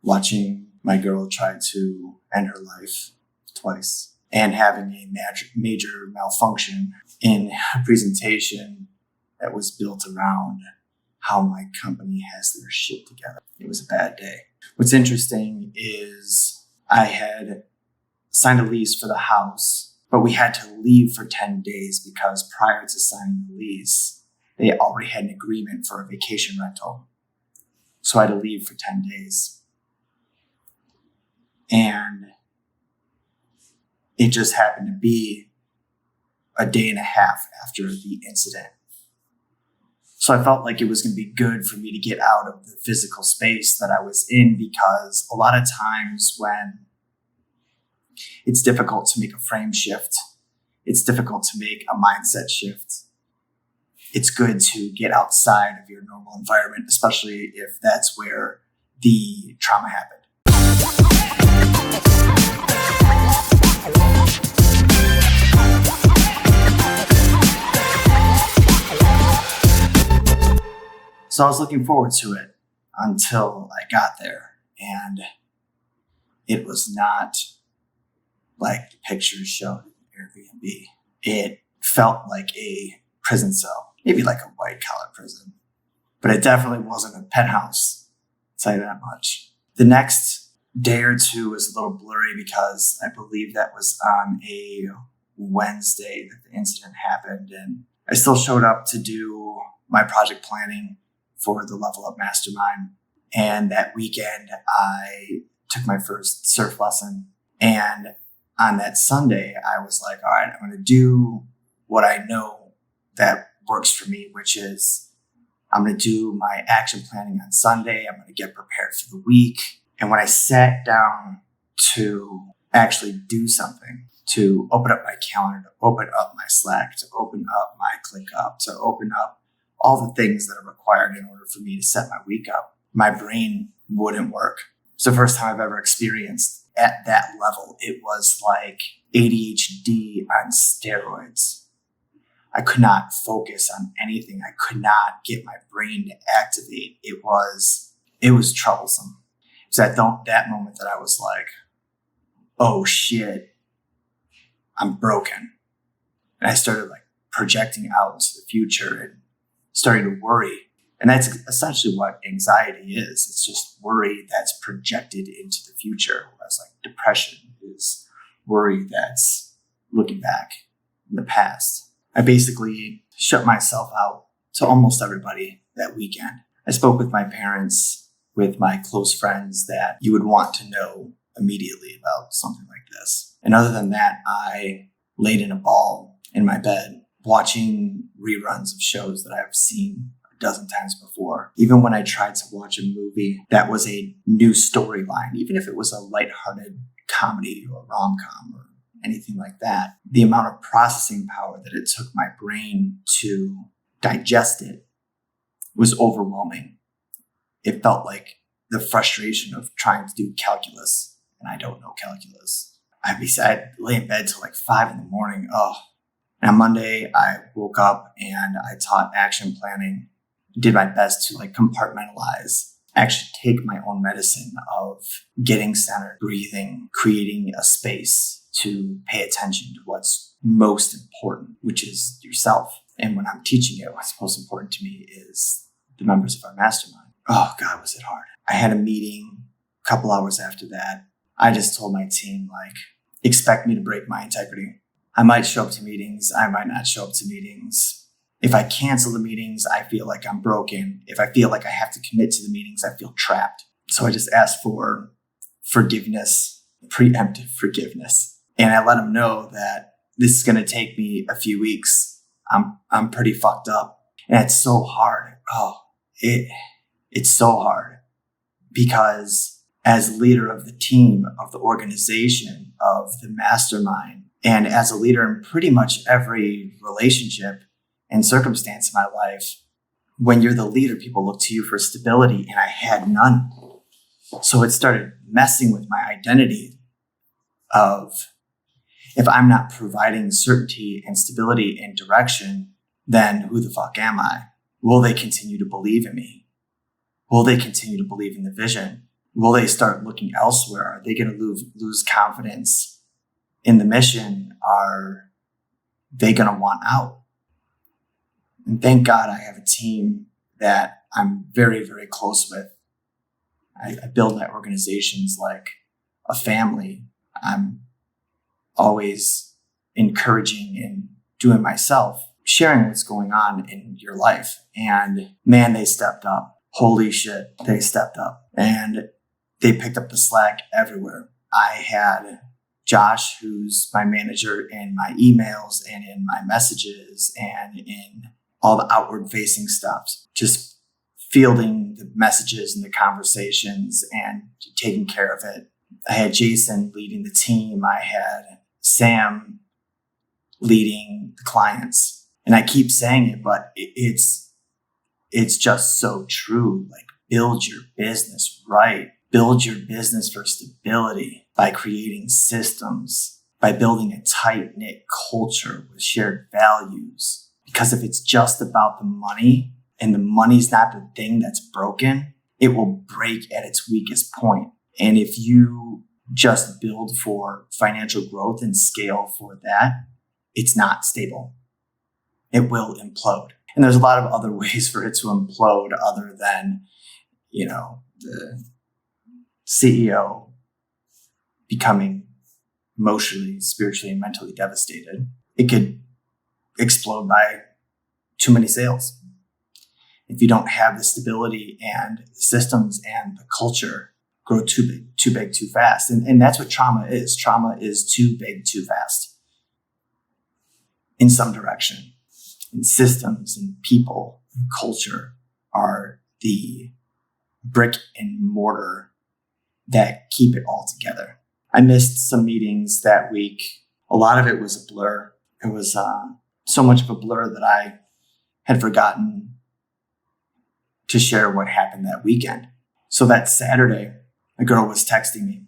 watching my girl try to end her life twice, and having a major malfunction in a presentation that was built around how my company has their shit together. It was a bad day. What's interesting is I had signed a lease for the house, but we had to leave for 10 days because prior to signing the lease, they already had an agreement for a vacation rental. So I had to leave for 10 days. And it just happened to be a day and a half after the incident. So I felt like it was going to be good for me to get out of the physical space that I was in, because a lot of times when it's difficult to make a frame shift, it's difficult to make a mindset shift, it's good to get outside of your normal environment, especially if that's where the trauma happened. So I was looking forward to it until I got there, and it was not like the pictures showed in Airbnb. It felt like a prison cell, maybe like a white-collar prison, but it definitely wasn't a penthouse, I'll tell you that much. The next day or two was a little blurry because I believe that was on a Wednesday that the incident happened, and I still showed up to do my project planning for the Level Up Mastermind. And that weekend, I took my first surf lesson. And on that Sunday, I was like, all right, I'm going to do what I know that works for me, which is I'm going to do my action planning on Sunday. I'm going to get prepared for the week. And when I sat down to actually do something, to open up my calendar, to open up my Slack, to open up my ClickUp, to open up all the things that are required in order for me to set my week up, my brain wouldn't work. It's the first time I've ever experienced at that level. It was like ADHD on steroids. I could not focus on anything. I could not get my brain to activate. It was troublesome. It was at that moment that I was like, oh shit, I'm broken. And I started like projecting out into the future and starting to worry. And that's essentially what anxiety is. It's just worry that's projected into the future. Whereas like depression is worry that's looking back in the past. I basically shut myself out to almost everybody that weekend. I spoke with my parents, with my close friends that you would want to know immediately about something like this. And other than that, I laid in a ball in my bed, watching reruns of shows that I've seen a dozen times before. Even when I tried to watch a movie that was a new storyline, even if it was a lighthearted comedy or rom-com or anything like that, the amount of processing power that it took my brain to digest it was overwhelming. It felt like the frustration of trying to do calculus, and I don't know calculus. I'd lay in bed till like 5 a.m. And on Monday, I woke up and I taught action planning, did my best to like compartmentalize, actually take my own medicine of getting centered, breathing, creating a space to pay attention to what's most important, which is yourself. And when I'm teaching it, what's most important to me is the members of our mastermind. Oh God, was it hard. I had a meeting a couple hours after that. I just told my team, like, expect me to break my integrity. I might show up to meetings. I might not show up to meetings. If I cancel the meetings, I feel like I'm broken. If I feel like I have to commit to the meetings, I feel trapped. So I just asked for forgiveness, preemptive forgiveness. And I let them know that this is going to take me a few weeks. I'm pretty fucked up. And it's so hard. It's so hard because as leader of the team, of the organization, of the mastermind, and as a leader in pretty much every relationship and circumstance in my life, when you're the leader, people look to you for stability, and I had none. So it started messing with my identity of, if I'm not providing certainty and stability and direction, then who the fuck am I? Will they continue to believe in me? Will they continue to believe in the vision? Will they start looking elsewhere? Are they going to lose confidence in the mission? Are they going to want out? And thank God I have a team that I'm very, very close with. I build my organizations like a family. I'm always encouraging and doing myself, sharing what's going on in your life. And man, they stepped up. Holy shit, they stepped up. And they picked up the slack everywhere. I had Josh, who's my manager, in my emails and in my messages and in all the outward facing stuff, just fielding the messages and the conversations and taking care of it. I had Jason leading the team. I had Sam leading the clients. And I keep saying it, but it's just so true. Like, build your business right. Build your business for stability by creating systems, by building a tight-knit culture with shared values. Because if it's just about the money and the money's not the thing that's broken, it will break at its weakest point. And if you just build for financial growth and scale for that, it's not stable. It will implode. And there's a lot of other ways for it to implode other than, the CEO becoming emotionally, spiritually, and mentally devastated. It could explode by too many sales. If you don't have the stability and the systems and the culture grow too big, too fast. And that's what trauma is. Trauma is too big, too fast in some direction. And systems and people and culture are the brick and mortar that keep it all together. I missed some meetings that week. A lot of it was a blur. It was so much of a blur that I had forgotten to share what happened that weekend. So that Saturday, a girl was texting me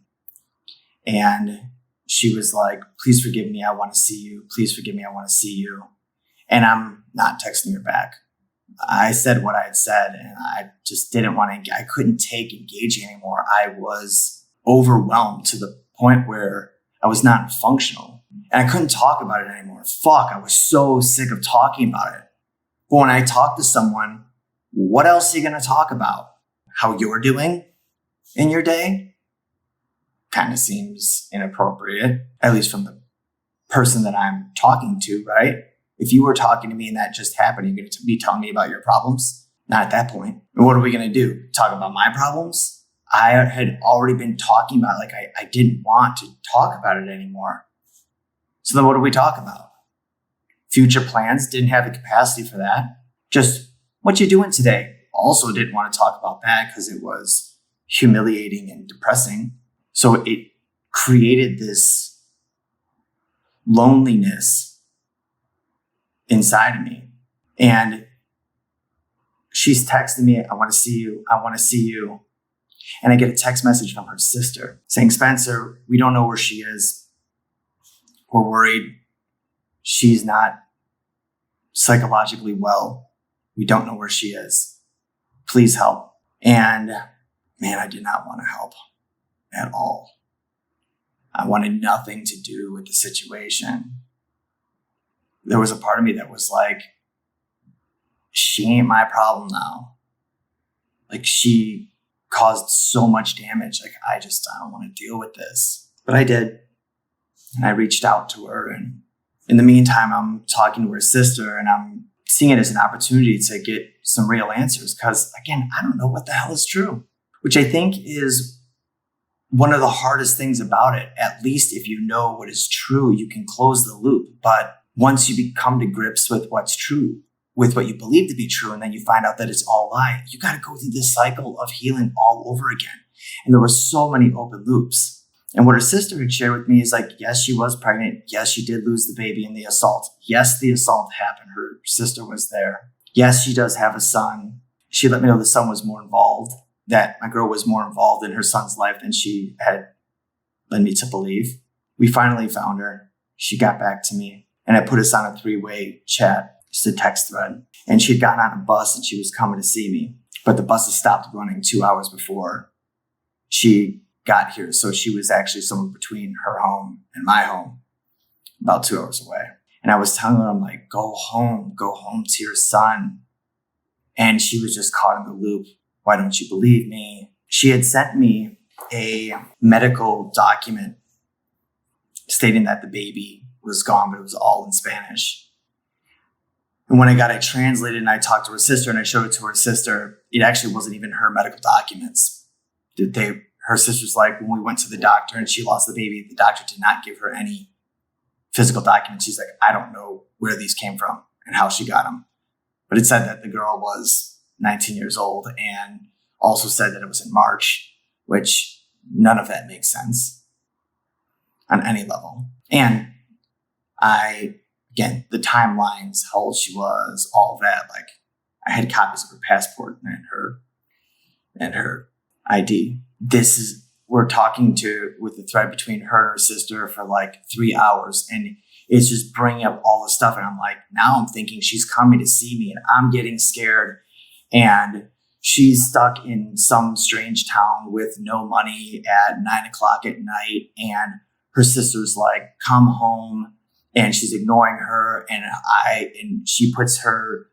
and she was like, "Please forgive me. I want to see you. Please forgive me. I want to see you." And I'm not texting her back. I said what I had said and I just didn't want to, I couldn't take engaging anymore. I was overwhelmed to the point where I was not functional and I couldn't talk about it anymore. Fuck, I was so sick of talking about it. But when I talk to someone, what else are you going to talk about? How you're doing in your day? Kind of seems inappropriate, at least from the person that I'm talking to, right? If you were talking to me and that just happened, you're going to be telling me about your problems? Not at that point. And what are we going to do? Talk about my problems? I had already been talking about, like, I didn't want to talk about it anymore. So then what do we talk about? Future plans, didn't have the capacity for that. Just, what you doing today? Also didn't want to talk about that because it was humiliating and depressing. So it created this loneliness inside of me. And she's texting me, "I want to see you. I want to see you." And I get a text message from her sister saying, "Spencer, we don't know where she is. We're worried. She's not psychologically well. We don't know where she is. Please help." And man, I did not want to help at all. I wanted nothing to do with the situation. There was a part of me that was like, she ain't my problem now. Like, she caused so much damage. Like, I don't want to deal with this. But I did. And I reached out to her. And in the meantime, I'm talking to her sister and I'm seeing it as an opportunity to get some real answers. Because again, I don't know what the hell is true, which I think is one of the hardest things about it. At least if you know what is true, you can close the loop. But once you become to grips with what's true, with what you believe to be true, and then you find out that it's all lie, you got to go through this cycle of healing all over again. And there were so many open loops. And what her sister had shared with me is like, yes, she was pregnant. Yes, she did lose the baby in the assault. Yes, the assault happened. Her sister was there. Yes, she does have a son. She let me know the son was more involved, that my girl was more involved in her son's life than she had led me to believe. We finally found her. She got back to me. And I put us on a 3-way chat, just a text thread. And she had gotten on a bus and she was coming to see me. But the bus had stopped running 2 hours before she got here. So she was actually somewhere between her home and my home, about 2 hours away. And I was telling her, I'm like, go home to your son. And she was just caught in the loop. Why don't you believe me? She had sent me a medical document stating that the baby was gone, but it was all in Spanish. And when I got it translated and I talked to her sister and I showed it to her sister, it actually wasn't even her medical documents. Her sister's like, when we went to the doctor and she lost the baby, the doctor did not give her any physical documents. She's like, I don't know where these came from and how she got them. But it said that the girl was 19 years old and also said that it was in March, which none of that makes sense on any level. And again, the timelines, how old she was, all that, like I had copies of her passport and her ID. We're talking with the thread between her and her sister for like 3 hours, and it's just bringing up all the stuff. And I'm like, now I'm thinking she's coming to see me and I'm getting scared. And she's stuck in some strange town with no money at 9:00 at night. And her sister's like, come home. And she's ignoring her. And she puts her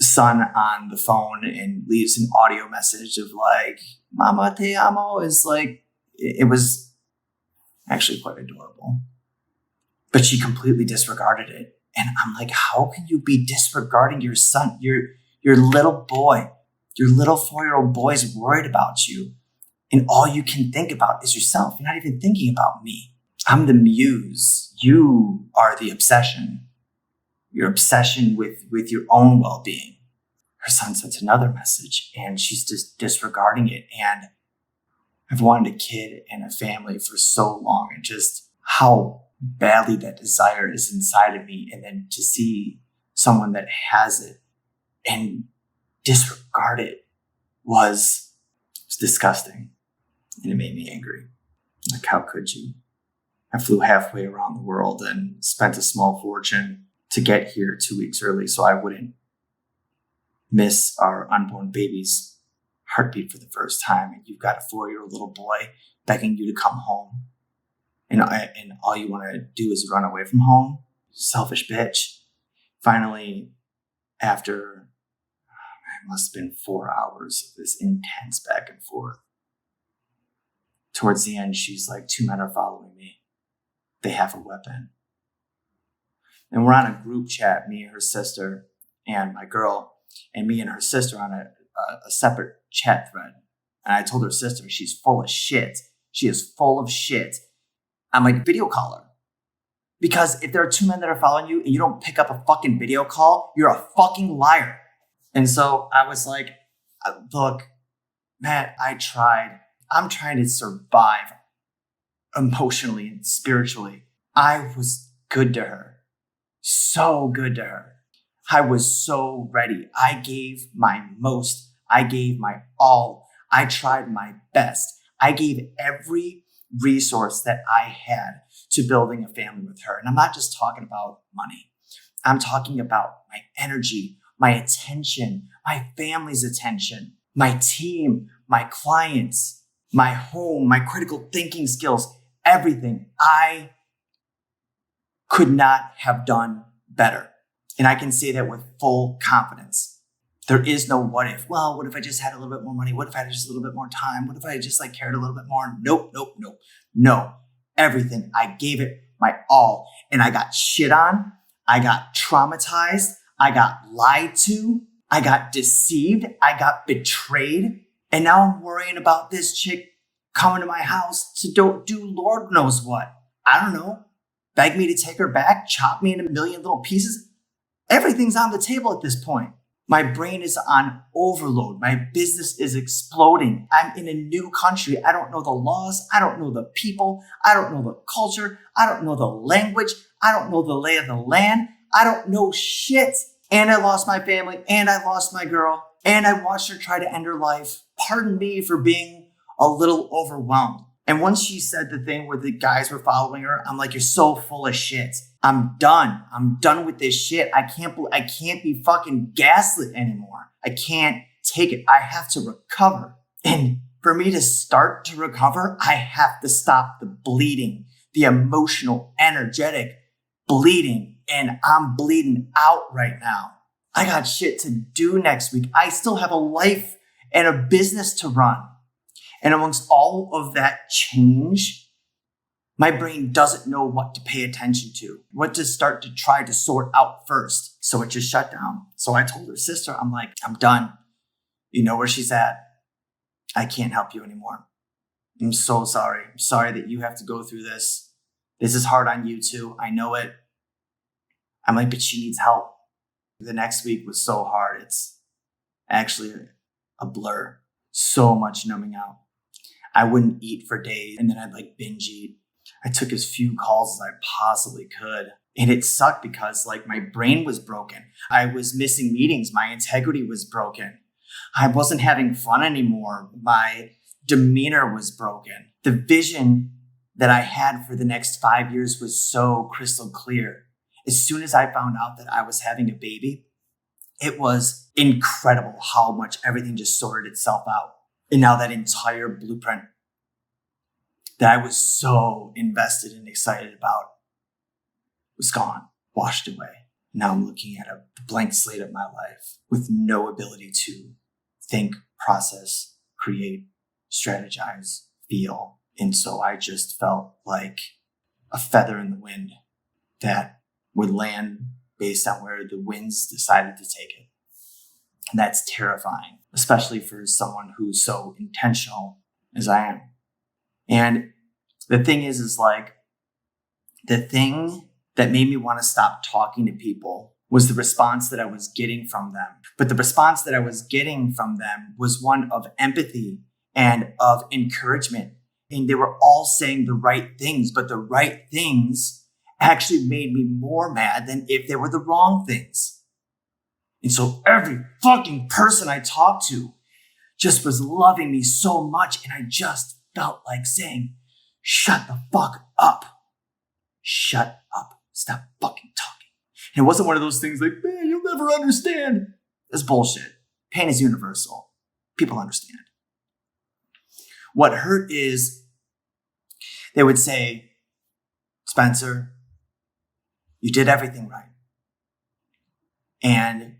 son on the phone and leaves an audio message of like, Mama te amo. Is like, it was actually quite adorable. But she completely disregarded it. And I'm like, how can you be disregarding your son? Your little boy, your little 4-year-old boy is worried about you. And all you can think about is yourself. You're not even thinking about me. I'm the muse. You are the obsession. Your obsession with your own well-being. Her son sends another message and she's just disregarding it. And I've wanted a kid and a family for so long, and just how badly that desire is inside of me. And then to see someone that has it and disregard it was disgusting. And it made me angry. Like, how could you? I flew halfway around the world and spent a small fortune to get here 2 weeks early so I wouldn't miss our unborn baby's heartbeat for the first time. And you've got a 4-year-old little boy begging you to come home. And all you want to do is run away from home. Selfish bitch. Finally, after it must have been 4 hours of this intense back and forth, towards the end, she's like, 2 men are following me. They have a weapon. And we're on a group chat, me and her sister and my girl, and me and her sister on a separate chat thread. And I told her sister, she's full of shit. She is full of shit. I'm like, video call her. Because if there are 2 men that are following you and you don't pick up a fucking video call, you're a fucking liar. And so I was like, look, Matt, I tried. I'm trying to survive emotionally and spiritually. I was good to her. So good to her. I was so ready. I gave my most. I gave my all. I tried my best. I gave every resource that I had to building a family with her. And I'm not just talking about money. I'm talking about my energy, my attention, my family's attention, my team, my clients, my home, my critical thinking skills, everything. I could not have done better. And I can say that with full confidence. There is no what if. Well, what if I just had a little bit more money? What if I had just a little bit more time? What if I just cared a little bit more? Nope. No. Everything. I gave it my all. And I got shit on. I got traumatized. I got lied to. I got deceived. I got betrayed. And now I'm worrying about this chick coming to my house to do Lord knows what. I don't know. Beg me to take her back, chop me into a million little pieces. Everything's on the table at this point. My brain is on overload. My business is exploding. I'm in a new country. I don't know the laws. I don't know the people. I don't know the culture. I don't know the language. I don't know the lay of the land. I don't know shit. And I lost my family, and I lost my girl, and I watched her try to end her life. Pardon me for being a little overwhelmed. And once she said the thing where the guys were following her, I'm like, you're so full of shit. I'm done. I'm done with this shit. I can't be fucking gaslit anymore. I can't take it. I have to recover. And For me to start to recover, I have to stop the bleeding, the emotional, energetic bleeding. And I'm bleeding out right now. I got shit to do next week. I still have a life and a business to run. And amongst all of that change, my brain doesn't know what to pay attention to, what to start to try to sort out first. So it just shut down. So I told her sister, I'm like, I'm done. You know where she's at. I can't help you anymore. I'm so sorry. I'm sorry that you have to go through this. This is hard on you too. I know it. I'm like, but she needs help. The next week was so hard. It's actually a blur. So much numbing out. I wouldn't eat for days and then I'd like binge eat. I took as few calls as I possibly could. And it sucked because like my brain was broken. I was missing meetings. My integrity was broken. I wasn't having fun anymore. My demeanor was broken. The vision that I had for the next 5 years was so crystal clear. As soon as I found out that I was having a baby, it was incredible how much everything just sorted itself out. And now that entire blueprint that I was so invested and excited about was gone, washed away. Now I'm looking at a blank slate of my life with no ability to think, process, create, strategize, feel. And so I just felt like a feather in the wind that would land based on where the winds decided to take it. And that's terrifying, especially for someone who's so intentional as I am. And the thing is like, the thing that made me want to stop talking to people was the response that I was getting from them. But the response that I was getting from them was one of empathy and of encouragement. And they were all saying the right things, but the right things actually made me more mad than if they were the wrong things. And so every fucking person I talked to just was loving me so much. And I just felt like saying, shut the fuck up. Shut up. Stop fucking talking. And it wasn't one of those things like, man, you'll never understand. That's bullshit. Pain is universal. People understand. What hurt is they would say, Spencer, you did everything right. And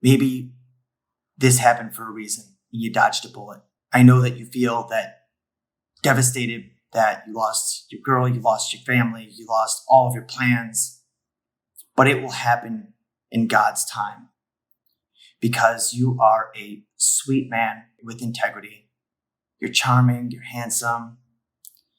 maybe this happened for a reason. And you dodged a bullet. I know that you feel that devastated that you lost your girl, you lost your family, you lost all of your plans. But it will happen in God's time. Because you are a sweet man with integrity. You're charming, you're handsome.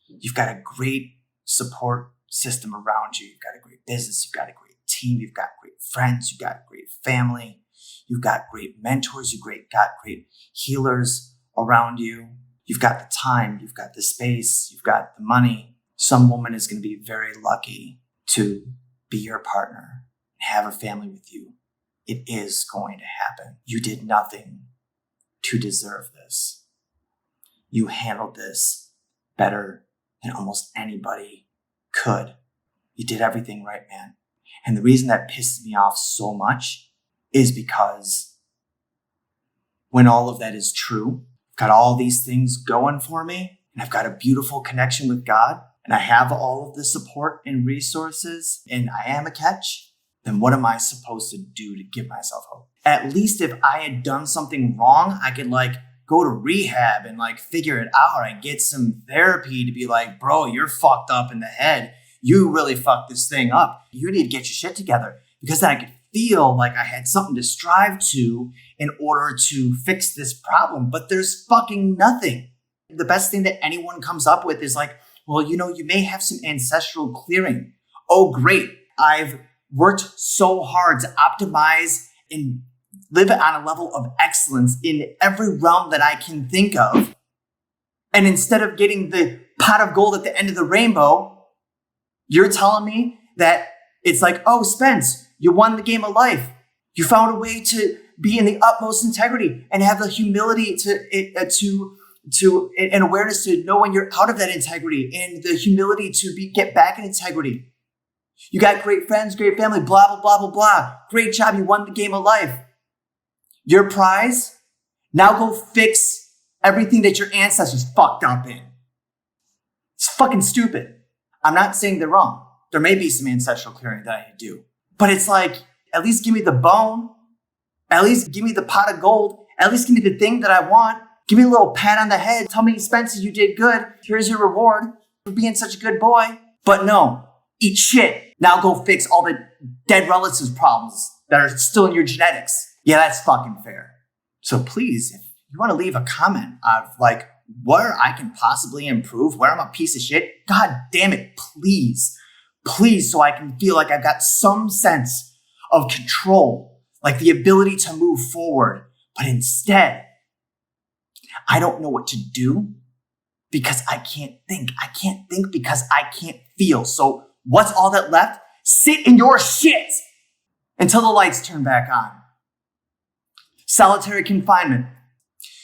You've got a great support system around you. You've got a great business. You've got a great team. You've got great friends. You've got a great family. You've got great mentors. You've got great healers around you. You've got the time. You've got the space. You've got the money. Some woman is going to be very lucky to be your partner and have a family with you. It is going to happen. You did nothing to deserve this. You handled this better than almost anybody could. You did everything right, man. And the reason that pisses me off so much is because when all of that is true, I've got all these things going for me, and I've got a beautiful connection with God, and I have all of the support and resources, and I am a catch, then what am I supposed to do to give myself hope? At least if I had done something wrong, I could go to rehab and figure it out. I get some therapy to be like, bro, you're fucked up in the head. You really fucked this thing up. You need to get your shit together. Because then I could feel like I had something to strive to in order to fix this problem. But there's fucking nothing. The best thing that anyone comes up with is well, you may have some ancestral clearing. Oh, great. I've worked so hard to optimize and live on a level of excellence in every realm that I can think of. And instead of getting the pot of gold at the end of the rainbow, you're telling me that it's oh, Spence, you won the game of life. You found a way to be in the utmost integrity and have the humility and awareness to know when you're out of that integrity and the humility to get back in integrity. You got great friends, great family, blah, blah, blah, blah, blah. Great job. You won the game of life. Your prize, now go fix everything that your ancestors fucked up in. It's fucking stupid. I'm not saying they're wrong. There may be some ancestral clearing that I do. But it's like, at least give me the bone. At least give me the pot of gold. At least give me the thing that I want. Give me a little pat on the head. Tell me, Spencer, you did good. Here's your reward for being such a good boy. But no, eat shit. Now go fix all the dead relatives' problems that are still in your genetics. Yeah, that's fucking fair. So please, if you want to leave a comment of like where I can possibly improve, where I'm a piece of shit, God damn it, please, so I can feel like I've got some sense of control, like the ability to move forward. But instead, I don't know what to do because I can't think. I can't think because I can't feel. So what's all that left? Sit in your shit until the lights turn back on. Solitary confinement.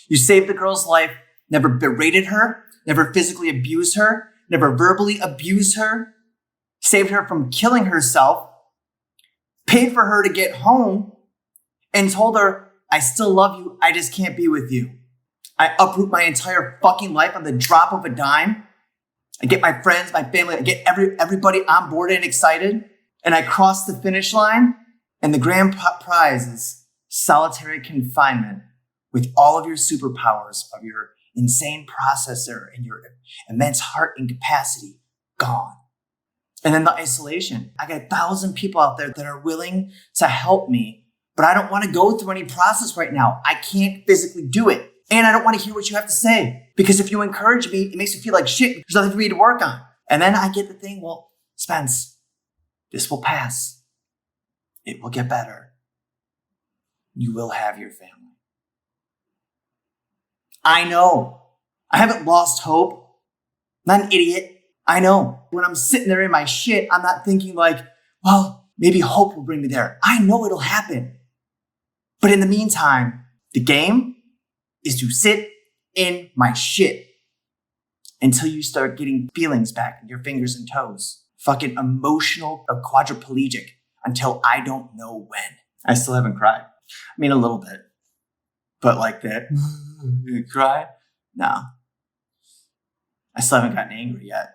You saved the girl's life, never berated her, never physically abused her, never verbally abused her, saved her from killing herself, paid for her to get home, and told her, I still love you, I just can't be with you. I uproot my entire fucking life on the drop of a dime. I get my friends, my family, I get everybody on board and excited, and I cross the finish line, and the grand prize is solitary confinement with all of your superpowers of your insane processor and your immense heart and capacity gone. And then the isolation. I got 1,000 people out there that are willing to help me, but I don't want to go through any process right now. I can't physically do it. And I don't want to hear what you have to say, because if you encourage me, it makes me feel like shit. There's nothing for me to work on. And then I get the thing, well, Spence, this will pass. It will get better. You will have your family. I know. I haven't lost hope. I'm not an idiot. I know. When I'm sitting there in my shit, I'm not thinking like, well, maybe hope will bring me there. I know it'll happen. But in the meantime, the game is to sit in my shit until you start getting feelings back in your fingers and toes. Fucking emotional, quadriplegic until I don't know when. I still haven't cried. I mean, a little bit. But like that, you cry? No. I still haven't gotten angry yet.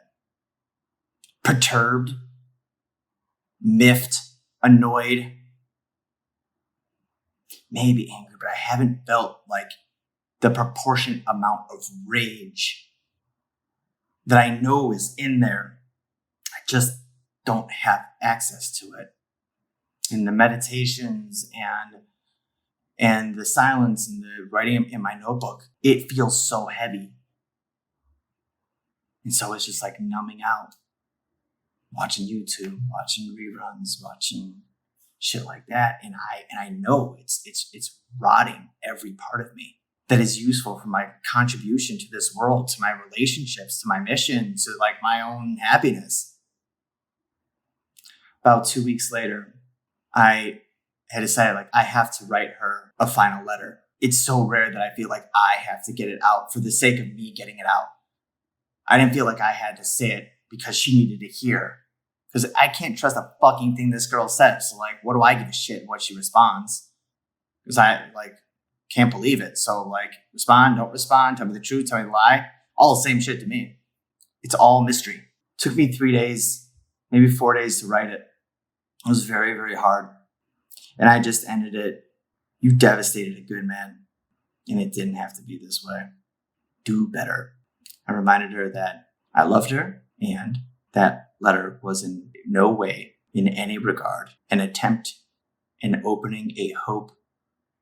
Perturbed, miffed, annoyed. Maybe angry, but I haven't felt like the proportionate amount of rage that I know is in there. I just don't have access to it. In the meditations and the silence and the writing in my notebook, it feels so heavy. And so it's just like numbing out, watching YouTube, watching reruns, watching shit like that. And I know it's rotting every part of me that is useful for my contribution to this world, to my relationships, to my mission, to like my own happiness. About 2 weeks later, I had decided like I have to write her a final letter. It's so rare that I feel like I have to get it out for the sake of me getting it out. I didn't feel like I had to say it because she needed to hear. Because I can't trust a fucking thing this girl says. So like, what do I give a shit what she responds? Because I like can't believe it. So like, respond, don't respond, tell me the truth, tell me the lie. All the same shit to me. It's all mystery. It took me 3 days, maybe 4 days to write it. It was very, very hard. And I just ended it. You devastated a good man. And it didn't have to be this way. Do better. I reminded her that I loved her and that letter was in no way, in any regard, an attempt in opening a hope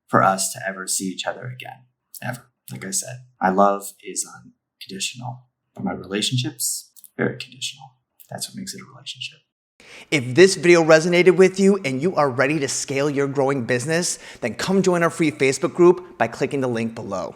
for us to ever see each other again. Ever. Like I said, my love is unconditional, but my relationships, very conditional. That's what makes it a relationship. If this video resonated with you and you are ready to scale your growing business, then come join our free Facebook group by clicking the link below.